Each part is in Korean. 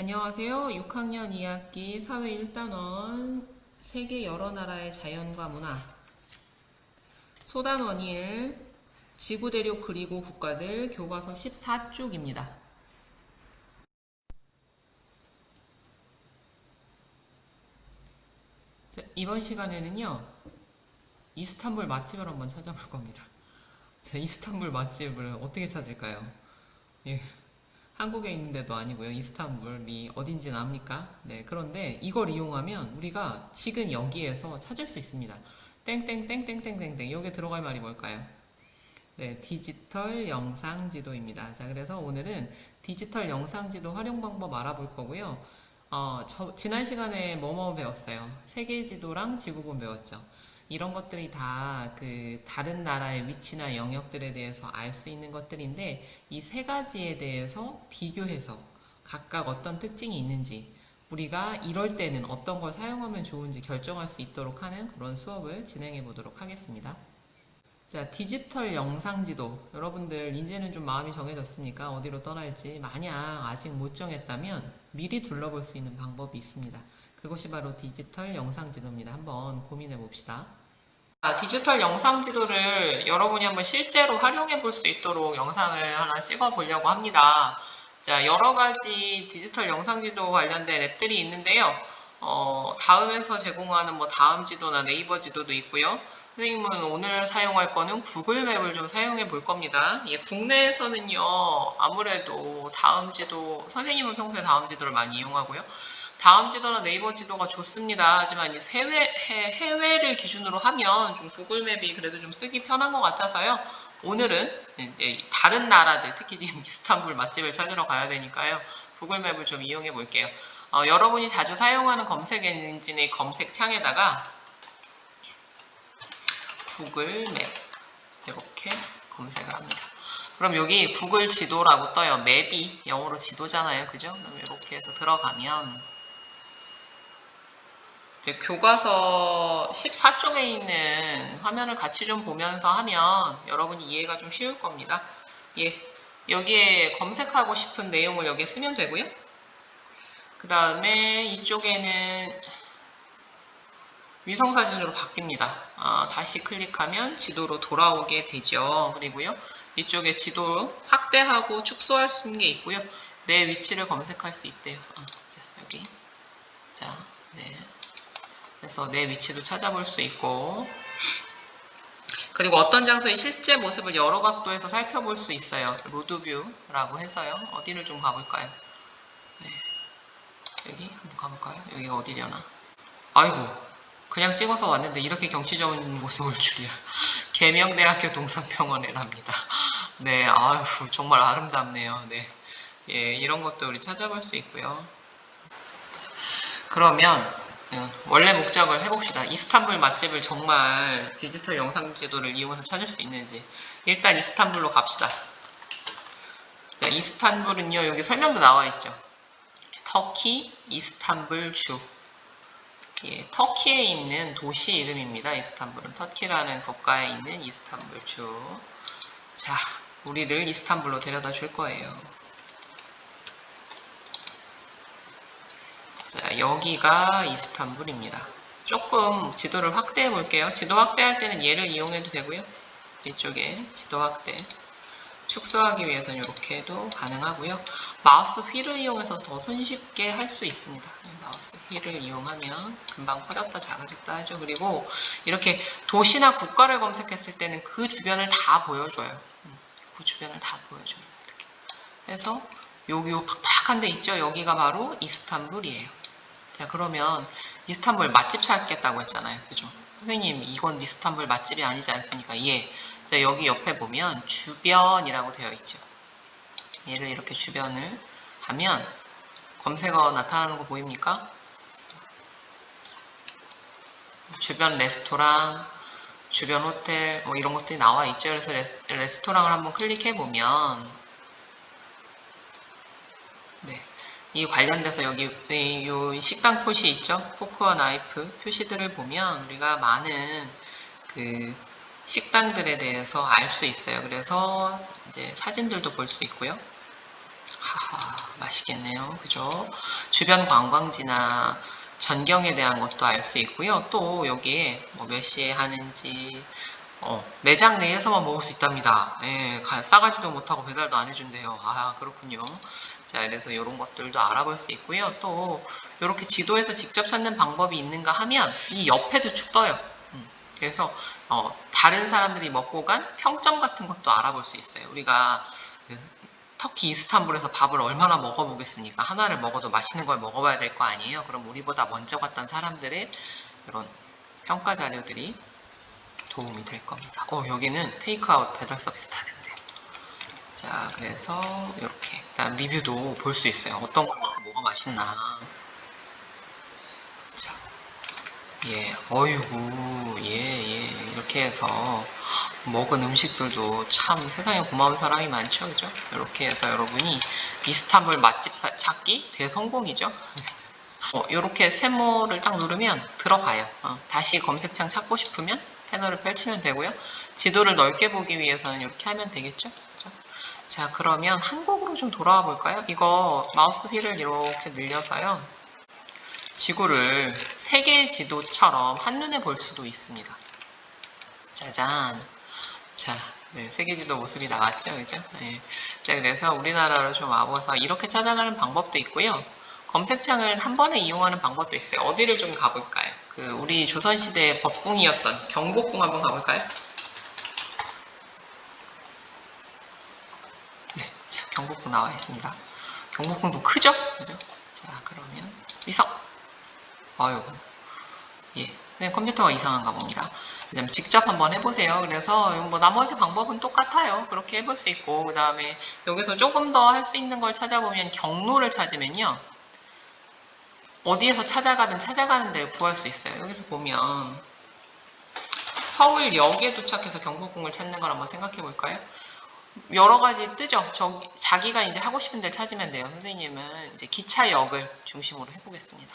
안녕하세요. 6학년 2학기 사회 1단원 세계 여러 나라의 자연과 문화 소단 원일 지구 대륙 그리고 국가들 교과서 14쪽입니다. 이번 시간에는요. 이스탄불 맛집을 한번 찾아볼 겁니다. 자, 이스탄불 맛집을 어떻게 찾을까요? 예. 한국에 있는 데도 아니고요. 이스탄불이 어딘지는 압니까? 네, 그런데 이걸 이용하면 우리가 지금 여기에서 찾을 수 있습니다. 땡땡땡땡땡땡땡 여기에 들어갈 말이 뭘까요? 네, 디지털 영상 지도입니다. 자, 그래서 오늘은 디지털 영상 지도 활용 방법 알아볼 거고요. 지난 시간에 뭐뭐 배웠어요? 세계 지도랑 지구본 배웠죠. 이런 것들이 다 다른 나라의 위치나 영역들에 대해서 알 수 있는 것들인데 이 세 가지에 대해서 비교해서 각각 어떤 특징이 있는지 우리가 이럴 때는 어떤 걸 사용하면 좋은지 결정할 수 있도록 하는 그런 수업을 진행해 보도록 하겠습니다. 자, 디지털 영상 지도. 여러분들 이제는 좀 마음이 정해졌습니까? 어디로 떠날지. 만약 아직 못 정했다면 미리 둘러볼 수 있는 방법이 있습니다. 그것이 바로 디지털 영상 지도입니다. 한번 고민해 봅시다. 디지털 영상 지도를 여러분이 한번 실제로 활용해 볼 수 있도록 영상을 하나 찍어 보려고 합니다. 자, 여러 가지 디지털 영상 지도 관련된 앱들이 있는데요. 다음에서 제공하는 다음 지도나 네이버 지도도 있고요. 선생님은 오늘 사용할 거는 구글 맵을 좀 사용해 볼 겁니다. 예, 국내에서는요, 아무래도 다음 지도, 선생님은 평소에 다음 지도를 많이 이용하고요. 다음 지도나 네이버 지도가 좋습니다. 하지만 해외를 기준으로 하면 좀 구글 맵이 그래도 좀 쓰기 편한 것 같아서요. 오늘은 이제 다른 나라들, 특히 지금 이스탄불 맛집을 찾으러 가야 되니까요. 구글 맵을 좀 이용해 볼게요. 여러분이 자주 사용하는 검색 엔진의 검색창에다가 구글 맵 이렇게 검색을 합니다. 그럼 여기 구글 지도라고 떠요. 맵이 영어로 지도잖아요. 그죠? 그럼 이렇게 해서 들어가면 이제 교과서 14쪽에 있는 화면을 같이 좀 보면서 하면 여러분이 이해가 좀 쉬울 겁니다. 예, 여기에 검색하고 싶은 내용을 여기에 쓰면 되고요. 그 다음에 이쪽에는 위성사진으로 바뀝니다. 다시 클릭하면 지도로 돌아오게 되죠. 그리고요, 이쪽에 지도 확대하고 축소할 수 있는 게 있고요. 내 위치를 검색할 수 있대요. 여기. 자, 네. 그래서 내 위치도 찾아볼 수 있고, 그리고 어떤 장소의 실제 모습을 여러 각도에서 살펴볼 수 있어요. 로드뷰라고 해서요. 어디를 좀 가볼까요? 네. 여기 한번 가볼까요? 여기가 어디려나? 아이고, 그냥 찍어서 왔는데 이렇게 경치 좋은 모습을 줄이야. 계명대학교 동산병원이랍니다. 네, 아유, 정말 아름답네요. 네, 예, 이런 것도 우리 찾아볼 수 있고요. 그러면 원래 목적을 해봅시다. 이스탄불 맛집을 정말 디지털 영상 지도를 이용해서 찾을 수 있는지. 일단 이스탄불로 갑시다. 자, 이스탄불은요, 여기 설명도 나와 있죠. 터키 이스탄불 주. 예, 터키에 있는 도시 이름입니다. 이스탄불은 터키라는 국가에 있는 이스탄불 주. 자, 우리를 이스탄불로 데려다 줄 거예요. 자, 여기가 이스탄불입니다. 조금 지도를 확대해 볼게요. 지도 확대할 때는 얘를 이용해도 되고요. 이쪽에 지도 확대. 축소하기 위해서는 이렇게 해도 가능하고요. 마우스 휠을 이용해서 더 손쉽게 할 수 있습니다. 마우스 휠을 이용하면 금방 커졌다 작아졌다 하죠. 그리고 이렇게 도시나 국가를 검색했을 때는 그 주변을 다 보여줘요. 그 주변을 다 보여줍니다. 이렇게 해서 여기 팍팍한 데 있죠. 여기가 바로 이스탄불이에요. 자, 그러면 이스탄불 맛집 찾겠다고 했잖아요. 그죠? 선생님, 이건 이스탄불 맛집이 아니지 않습니까? 예. 자, 여기 옆에 보면 주변이라고 되어 있죠. 얘를 이렇게 주변을 하면 검색어 나타나는 거 보입니까? 주변 레스토랑, 주변 호텔 이런 것들이 나와 있죠. 그래서 레스토랑을 한번 클릭해 보면 네, 이 관련돼서 여기 이 식당 표시 있죠. 포크와 나이프 표시들을 보면 우리가 많은 식당들에 대해서 알 수 있어요. 그래서 이제 사진들도 볼 수 있고요. 하하, 맛있겠네요. 그죠? 주변 관광지나 전경에 대한 것도 알 수 있고요. 또 여기에 뭐 몇 시에 하는지 매장 내에서만 먹을 수 있답니다. 예, 싸가지도 못하고 배달도 안 해준대요. 아, 그렇군요. 자, 그래서 이런 것들도 알아볼 수 있고요. 또 이렇게 지도에서 직접 찾는 방법이 있는가 하면 이 옆에도 쭉 떠요. 그래서 다른 사람들이 먹고 간 평점 같은 것도 알아볼 수 있어요. 우리가 터키 이스탄불에서 밥을 얼마나 먹어보겠습니까? 하나를 먹어도 맛있는 걸 먹어봐야 될 거 아니에요? 그럼 우리보다 먼저 갔던 사람들의 이런 평가 자료들이 도움이 될 겁니다. 여기는 테이크아웃 배달 서비스 다 된대요. 자, 그래서 이렇게 일단 리뷰도 볼 수 있어요. 어떤 걸 먹고 뭐가 맛있나. 자, 예, 어이구, 예, 이렇게 해서 먹은 음식들도 참 세상에 고마운 사람이 많죠, 그죠? 이렇게 해서 여러분이 이스탄불 맛집 찾기 대성공이죠. 이렇게 세모를 딱 누르면 들어가요. 다시 검색창 찾고 싶으면 패널을 펼치면 되고요. 지도를 넓게 보기 위해서는 이렇게 하면 되겠죠? 그죠? 자, 그러면 한국으로 좀 돌아와 볼까요? 이거 마우스 휠을 이렇게 늘려서요. 지구를 세계 지도처럼 한눈에 볼 수도 있습니다. 짜잔. 자, 네, 세계 지도 모습이 나왔죠, 그죠? 네. 자, 그래서 우리나라로 좀 와봐서 이렇게 찾아가는 방법도 있고요. 검색창을 한 번에 이용하는 방법도 있어요. 어디를 좀 가볼까요? 우리 조선시대의 법궁이었던 경복궁 한번 가볼까요? 네, 자, 경복궁 나와 있습니다. 경복궁도 크죠? 그죠? 자, 그러면 위성. 아유, 예, 선생님 컴퓨터가 이상한가 봅니다. 그냥 직접 한번 해보세요. 그래서 뭐 나머지 방법은 똑같아요. 그렇게 해볼 수 있고, 그 다음에 여기서 조금 더 할 수 있는 걸 찾아보면 경로를 찾으면요. 어디에서 찾아가는 데를 구할 수 있어요. 여기서 보면 서울역에 도착해서 경복궁을 찾는 걸 한번 생각해 볼까요? 여러 가지 뜨죠. 자기가 이제 하고 싶은 데를 찾으면 돼요. 선생님은 이제 기차역을 중심으로 해보겠습니다.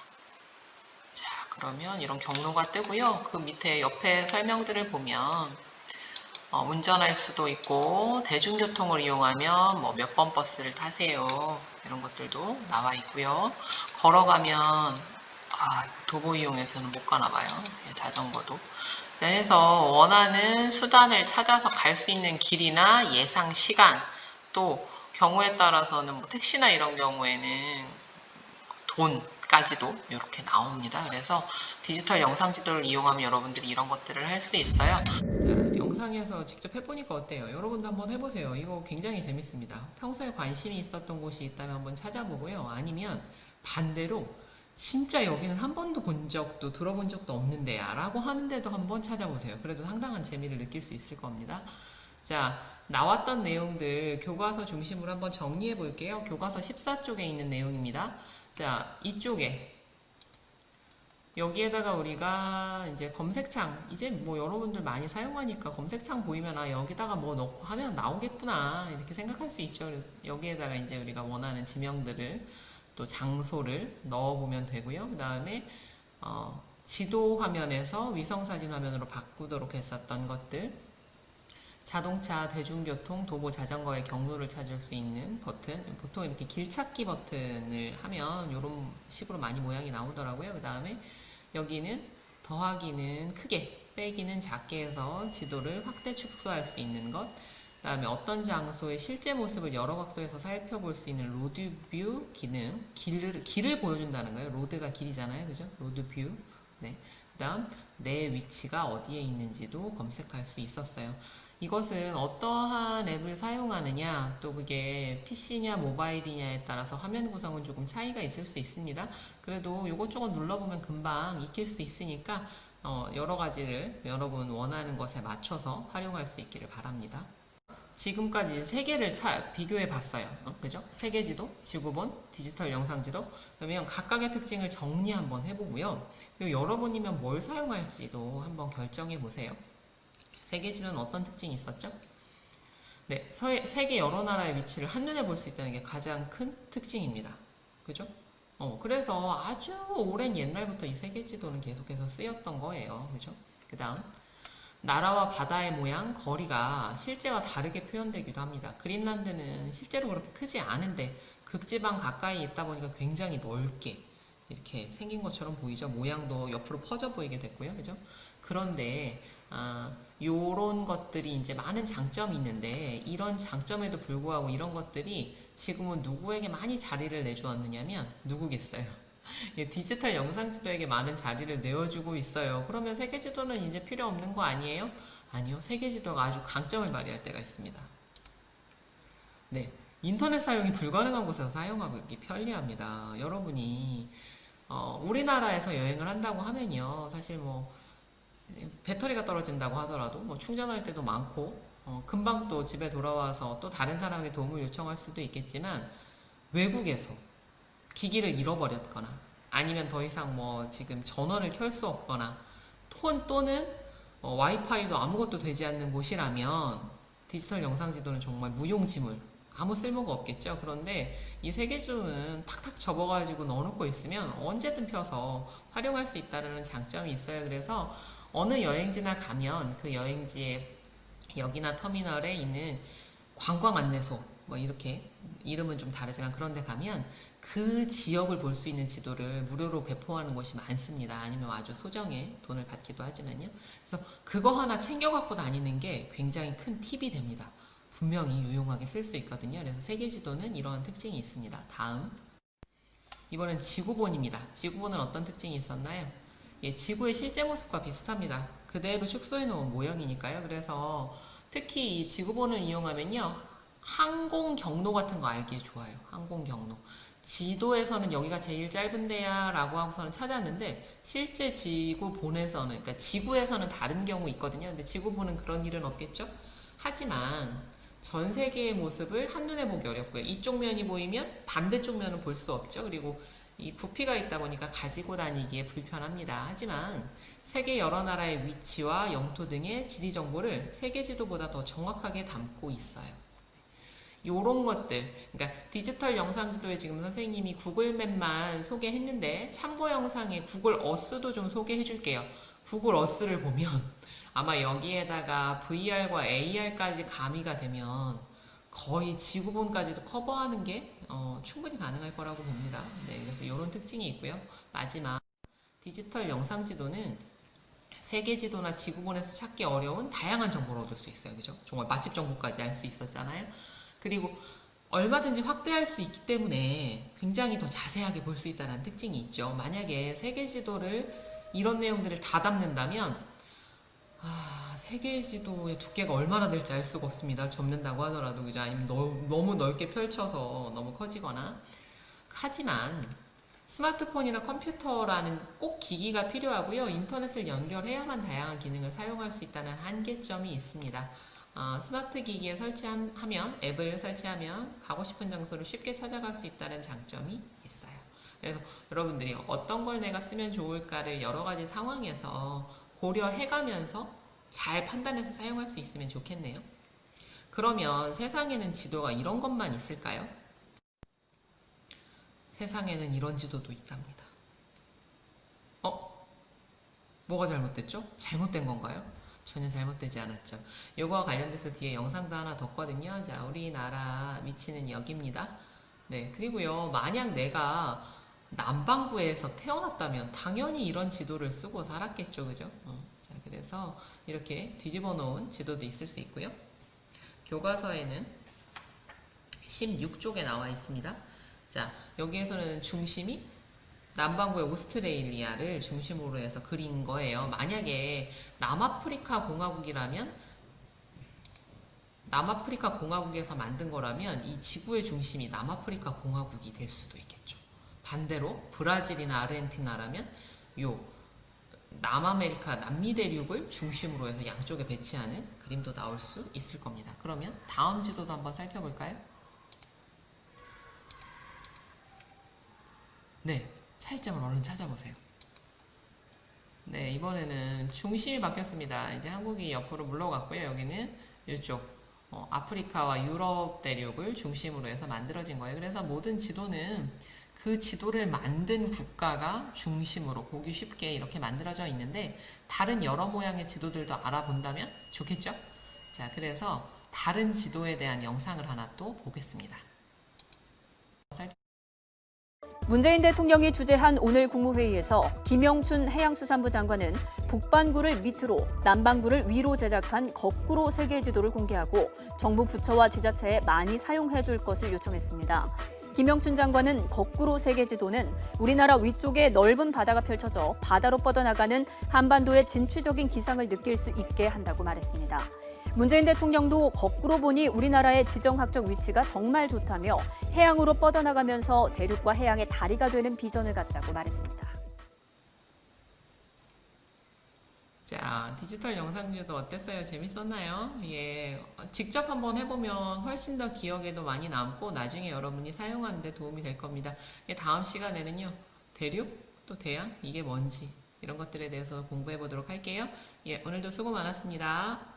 자, 그러면 이런 경로가 뜨고요. 그 밑에 옆에 설명들을 보면 운전할 수도 있고 대중교통을 이용하면 뭐 몇 번 버스를 타세요. 이런 것들도 나와 있고요. 걸어가면 도보 이용해서는 못 가나 봐요. 자전거도. 해서 원하는 수단을 찾아서 갈 수 있는 길이나 예상 시간, 또 경우에 따라서는 뭐 택시나 이런 경우에는 돈까지도 이렇게 나옵니다. 그래서 디지털 영상 지도를 이용하면 여러분들이 이런 것들을 할 수 있어요. 자, 영상에서 직접 해보니까 어때요? 여러분도 한번 해보세요. 이거 굉장히 재밌습니다. 평소에 관심이 있었던 곳이 있다면 한번 찾아보고요. 아니면 반대로 진짜 여기는 한 번도 본 적도 들어본 적도 없는데 라고 하는데도 한번 찾아보세요. 그래도 상당한 재미를 느낄 수 있을 겁니다. 자, 나왔던 내용들 교과서 중심으로 한번 정리해 볼게요. 교과서 14쪽에 있는 내용입니다. 자, 이쪽에 여기에다가 우리가 이제 검색창, 이제 뭐 여러분들 많이 사용하니까 검색창 보이면 여기다가 뭐 넣고 하면 나오겠구나 이렇게 생각할 수 있죠. 여기에다가 이제 우리가 원하는 지명들을 또 장소를 넣어보면 되고요. 그 다음에 지도 화면에서 위성사진 화면으로 바꾸도록 했었던 것들, 자동차, 대중교통, 도보, 자전거의 경로를 찾을 수 있는 버튼, 보통 이렇게 길찾기 버튼을 하면 이런 식으로 많이 모양이 나오더라고요. 그 다음에 여기는 더하기는 크게, 빼기는 작게 해서 지도를 확대 축소할 수 있는 것, 그 다음에 어떤 장소의 실제 모습을 여러 각도에서 살펴볼 수 있는 로드뷰 기능, 길을 보여준다는 거예요. 로드가 길이잖아요. 그죠? 로드뷰. 네. 그 다음, 내 위치가 어디에 있는지도 검색할 수 있었어요. 이것은 어떠한 앱을 사용하느냐, 또 그게 PC냐 모바일이냐에 따라서 화면 구성은 조금 차이가 있을 수 있습니다. 그래도 이것저것 눌러보면 금방 익힐 수 있으니까 여러 가지를 여러분 원하는 것에 맞춰서 활용할 수 있기를 바랍니다. 지금까지 세 개를 비교해 봤어요. 그죠? 세계지도, 지구본, 디지털 영상지도. 그러면 각각의 특징을 정리 한번 해보고요. 그리고 여러분이면 뭘 사용할지도 한번 결정해 보세요. 세계지도는 어떤 특징이 있었죠? 네, 세계 여러 나라의 위치를 한눈에 볼 수 있다는 게 가장 큰 특징입니다. 그죠? 그래서 아주 오랜 옛날부터 이 세계지도는 계속해서 쓰였던 거예요. 그죠? 그 다음, 나라와 바다의 모양, 거리가 실제와 다르게 표현되기도 합니다. 그린란드는 실제로 그렇게 크지 않은데 극지방 가까이 있다 보니까 굉장히 넓게 이렇게 생긴 것처럼 보이죠. 모양도 옆으로 퍼져 보이게 됐고요. 그죠? 그런데 요런 것들이 이제 많은 장점이 있는데 이런 장점에도 불구하고 이런 것들이 지금은 누구에게 많이 자리를 내주었느냐면 누구겠어요? 디지털 영상 지도에게 많은 자리를 내어주고 있어요. 그러면 세계 지도는 이제 필요 없는 거 아니에요? 아니요. 세계 지도가 아주 강점을 발휘할 때가 있습니다. 네. 인터넷 사용이 불가능한 곳에서 사용하기 편리합니다. 여러분이 우리나라에서 여행을 한다고 하면요. 사실 뭐 배터리가 떨어진다고 하더라도 뭐 충전할 때도 많고 금방 또 집에 돌아와서 또 다른 사람에게 도움을 요청할 수도 있겠지만 외국에서 기기를 잃어버렸거나 아니면 더 이상 뭐 지금 전원을 켤 수 없거나 또는 와이파이도 아무것도 되지 않는 곳이라면 디지털 영상 지도는 정말 무용지물 아무 쓸모가 없겠죠. 그런데 이 세계지도는 탁탁 접어가지고 넣어놓고 있으면 언제든 펴서 활용할 수 있다는 장점이 있어요. 그래서 어느 여행지나 가면 그 여행지의 역이나 터미널에 있는 관광 안내소 뭐 이렇게 이름은 좀 다르지만 그런 데 가면 그 지역을 볼 수 있는 지도를 무료로 배포하는 곳이 많습니다. 아니면 아주 소정의 돈을 받기도 하지만요. 그래서 그거 하나 챙겨 갖고 다니는 게 굉장히 큰 팁이 됩니다. 분명히 유용하게 쓸 수 있거든요. 그래서 세계 지도는 이러한 특징이 있습니다. 다음 이번엔 지구본입니다. 지구본은 어떤 특징이 있었나요? 예, 지구의 실제 모습과 비슷합니다. 그대로 축소해 놓은 모형이니까요. 그래서 특히 이 지구본을 이용하면요. 항공 경로 같은 거 알기에 좋아요. 항공 경로. 지도에서는 여기가 제일 짧은데야 라고 하고서는 찾았는데 실제 지구본에서는 그러니까 지구에서는 다른 경우 있거든요. 근데 지구본은 그런 일은 없겠죠. 하지만 전 세계의 모습을 한눈에 보기 어렵고요. 이쪽 면이 보이면 반대쪽 면은 볼 수 없죠. 그리고 이 부피가 있다 보니까 가지고 다니기에 불편합니다. 하지만 세계 여러 나라의 위치와 영토 등의 지리 정보를 세계 지도보다 더 정확하게 담고 있어요. 요런 것들, 그러니까 디지털 영상 지도에 지금 선생님이 구글맵만 소개했는데 참고 영상에 구글 어스도 좀 소개해 줄게요. 구글 어스를 보면 아마 여기에다가 VR과 AR까지 가미가 되면 거의 지구본까지도 커버하는 게 충분히 가능할 거라고 봅니다. 네, 그래서 이런 특징이 있고요. 마지막 디지털 영상 지도는 세계 지도나 지구본에서 찾기 어려운 다양한 정보를 얻을 수 있어요. 그죠? 정말 맛집 정보까지 알 수 있었잖아요. 그리고 얼마든지 확대할 수 있기 때문에 굉장히 더 자세하게 볼 수 있다는 특징이 있죠. 만약에 세계 지도를 이런 내용들을 다 담는다면 세계 지도의 두께가 얼마나 될지 알 수가 없습니다. 접는다고 하더라도 그죠? 아니면 너무 넓게 펼쳐서 너무 커지거나. 하지만 스마트폰이나 컴퓨터라는 꼭 기기가 필요하고요. 인터넷을 연결해야만 다양한 기능을 사용할 수 있다는 한계점이 있습니다. 스마트 기기에 설치하면 앱을 설치하면 가고 싶은 장소를 쉽게 찾아갈 수 있다는 장점이 있어요. 그래서 여러분들이 어떤 걸 내가 쓰면 좋을까를 여러 가지 상황에서 고려해가면서 잘 판단해서 사용할 수 있으면 좋겠네요. 그러면 세상에는 지도가 이런 것만 있을까요? 세상에는 이런 지도도 있답니다. 뭐가 잘못됐죠? 잘못된 건가요? 전혀 잘못되지 않았죠. 이거와 관련돼서 뒤에 영상도 하나 뒀거든요. 자, 우리나라 위치는 여기입니다. 네, 그리고요, 만약 내가 남반구에서 태어났다면 당연히 이런 지도를 쓰고 살았겠죠, 그죠? 자, 그래서 이렇게 뒤집어 놓은 지도도 있을 수 있고요. 교과서에는 16쪽에 나와 있습니다. 자, 여기에서는 중심이 남반구의 오스트레일리아를 중심으로 해서 그린 거예요. 만약에 남아프리카 공화국이라면 남아프리카 공화국에서 만든 거라면 이 지구의 중심이 남아프리카 공화국이 될 수도 있겠죠. 반대로 브라질이나 아르헨티나라면 요 남아메리카 남미 대륙을 중심으로 해서 양쪽에 배치하는 그림도 나올 수 있을 겁니다. 그러면 다음 지도도 한번 살펴볼까요? 네, 차이점을 얼른 찾아보세요. 네, 이번에는 중심이 바뀌었습니다. 이제 한국이 옆으로 물러갔고요. 여기는 이쪽 아프리카와 유럽 대륙을 중심으로 해서 만들어진 거예요. 그래서 모든 지도는 그 지도를 만든 국가가 중심으로 보기 쉽게 이렇게 만들어져 있는데 다른 여러 모양의 지도들도 알아본다면 좋겠죠? 자, 그래서 다른 지도에 대한 영상을 하나 또 보겠습니다. 문재인 대통령이 주재한 오늘 국무회의에서 김영춘 해양수산부 장관은 북반구를 밑으로, 남반구를 위로 제작한 거꾸로 세계지도를 공개하고 정부 부처와 지자체에 많이 사용해 줄 것을 요청했습니다. 김영춘 장관은 거꾸로 세계지도는 우리나라 위쪽에 넓은 바다가 펼쳐져 바다로 뻗어나가는 한반도의 진취적인 기상을 느낄 수 있게 한다고 말했습니다. 문재인 대통령도 거꾸로 보니 우리나라의 지정학적 위치가 정말 좋다며 해양으로 뻗어나가면서 대륙과 해양의 다리가 되는 비전을 갖자고 말했습니다. 자, 디지털 영상주도 어땠어요? 재밌었나요? 예, 직접 한번 해보면 훨씬 더 기억에도 많이 남고 나중에 여러분이 사용하는 데 도움이 될 겁니다. 예, 다음 시간에는요, 대륙, 또 대양, 이게 뭔지 이런 것들에 대해서 공부해 보도록 할게요. 예, 오늘도 수고 많았습니다.